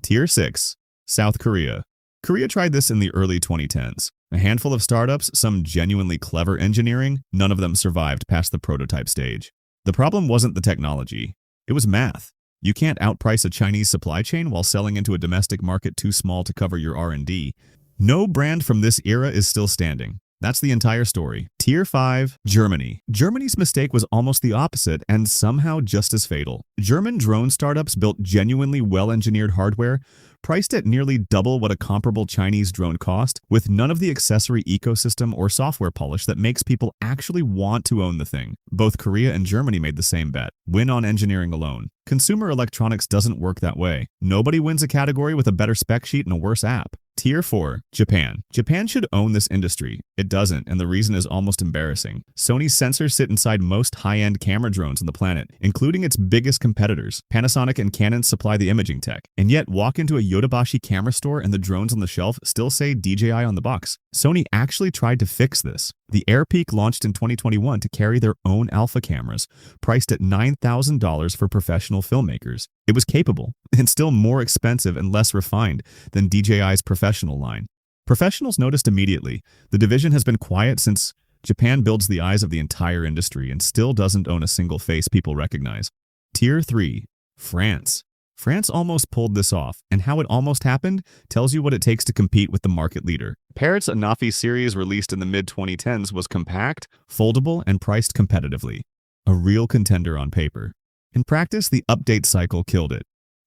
Tier 6. South Korea. Korea tried this in the early 2010s. A handful of startups, some genuinely clever engineering, none of them survived past the prototype stage. The problem wasn't the technology. It was math. You can't outprice a Chinese supply chain while selling into a domestic market too small to cover your R&D. No brand from this era is still standing. That's the entire story. Tier 5. Germany. Germany's mistake was almost the opposite and somehow just as fatal. German drone startups built genuinely well-engineered hardware, priced at nearly double what a comparable Chinese drone cost, with none of the accessory ecosystem or software polish that makes people actually want to own the thing. Both Korea and Germany made the same bet: win on engineering alone. Consumer electronics doesn't work that way. Nobody wins a category with a better spec sheet and a worse app. Tier 4. Japan. Japan should own this industry. It doesn't, and the reason is almost embarrassing. Sony's sensors sit inside most high-end camera drones on the planet, including its biggest competitors. Panasonic and Canon supply the imaging tech. And yet, walk into a Yodobashi camera store and the drones on the shelf still say DJI on the box. Sony actually tried to fix this. The AirPeak launched in 2021 to carry their own alpha cameras, priced at $9,000 for professional filmmakers. It was capable, and still more expensive and less refined than DJI's professional line. Professionals noticed immediately. The division has been quiet since Japan builds the eyes of the entire industry and still doesn't own a single face people recognize. Tier 3. France. France almost pulled this off, and how it almost happened tells you what it takes to compete with the market leader. Parrot's Anafi series, released in the mid-2010s, was compact, foldable, and priced competitively. A real contender on paper. In practice, the update cycle killed it.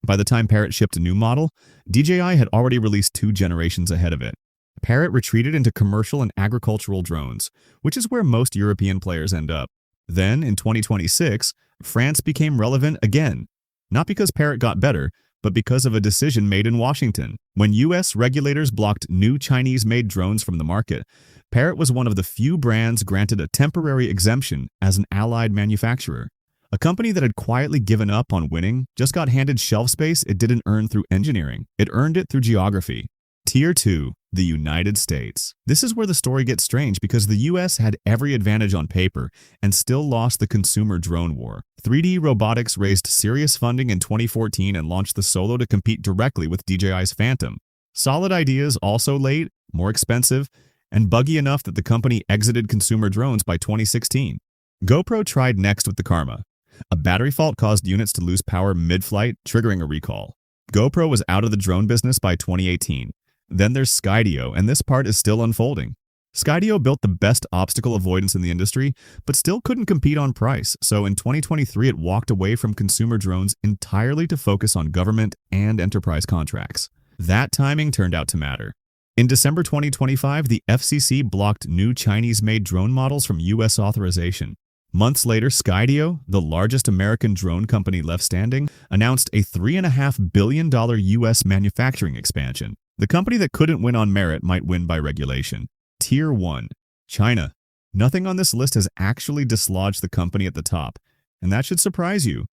By the time Parrot shipped a new model, DJI had already released 2 generations ahead of it. Parrot retreated into commercial and agricultural drones, which is where most European players end up. Then, in 2026, France became relevant again. Not because Parrot got better, but because of a decision made in Washington. When U.S. regulators blocked new Chinese-made drones from the market, Parrot was one of the few brands granted a temporary exemption as an allied manufacturer. A company that had quietly given up on winning just got handed shelf space it didn't earn through engineering. It earned it through geography. Tier 2. The United States. This is where the story gets strange because the US had every advantage on paper and still lost the consumer drone war. 3D Robotics raised serious funding in 2014 and launched the Solo to compete directly with DJI's Phantom. Solid ideas, also late, more expensive, and buggy enough that the company exited consumer drones by 2016. GoPro tried next with the Karma. A battery fault caused units to lose power mid-flight, triggering a recall. GoPro was out of the drone business by 2018. Then there's Skydio, and this part is still unfolding. Skydio built the best obstacle avoidance in the industry, but still couldn't compete on price, so in 2023 it walked away from consumer drones entirely to focus on government and enterprise contracts. That timing turned out to matter. In December 2025, the FCC blocked new Chinese-made drone models from US authorization. Months later, Skydio, the largest American drone company left standing, announced a $3.5 billion US manufacturing expansion. The company that couldn't win on merit might win by regulation. Tier 1. China. Nothing on this list has actually dislodged the company at the top, and that should surprise you.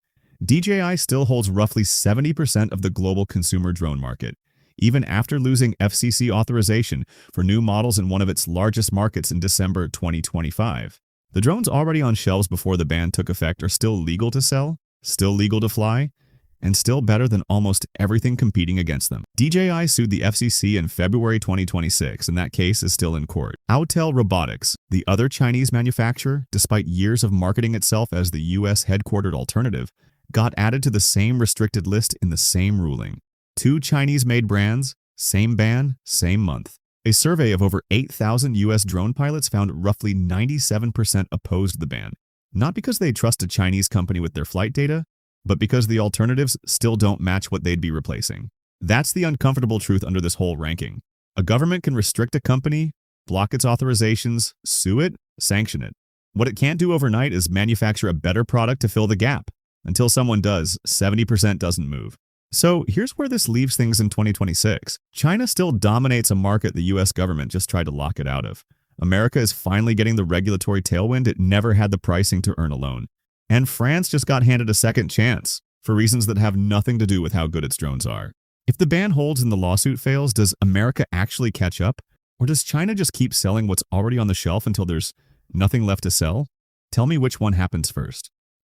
DJI still holds roughly 70% of the global consumer drone market, even after losing FCC authorization for new models in one of its largest markets in December 2025. The drones already on shelves before the ban took effect are still legal to sell, still legal to fly, and still better than almost everything competing against them. DJI sued the FCC in February 2026, and that case is still in court. Autel Robotics, the other Chinese manufacturer, despite years of marketing itself as the US-headquartered alternative, got added to the same restricted list in the same ruling. 2 Chinese-made brands, same ban, same month. A survey of over 8,000 US drone pilots found roughly 97% opposed the ban, not because they trust a Chinese company with their flight data, but because the alternatives still don't match what they'd be replacing. That's the uncomfortable truth under this whole ranking. A government can restrict a company, block its authorizations, sue it, sanction it. What it can't do overnight is manufacture a better product to fill the gap. Until someone does, 70% doesn't move. So here's where this leaves things in 2026. China still dominates a market the US government just tried to lock it out of. America is finally getting the regulatory tailwind it never had the pricing to earn alone. And France just got handed a second chance, for reasons that have nothing to do with how good its drones are. If the ban holds and the lawsuit fails, does America actually catch up? Or does China just keep selling what's already on the shelf until there's nothing left to sell? Tell me which one happens first.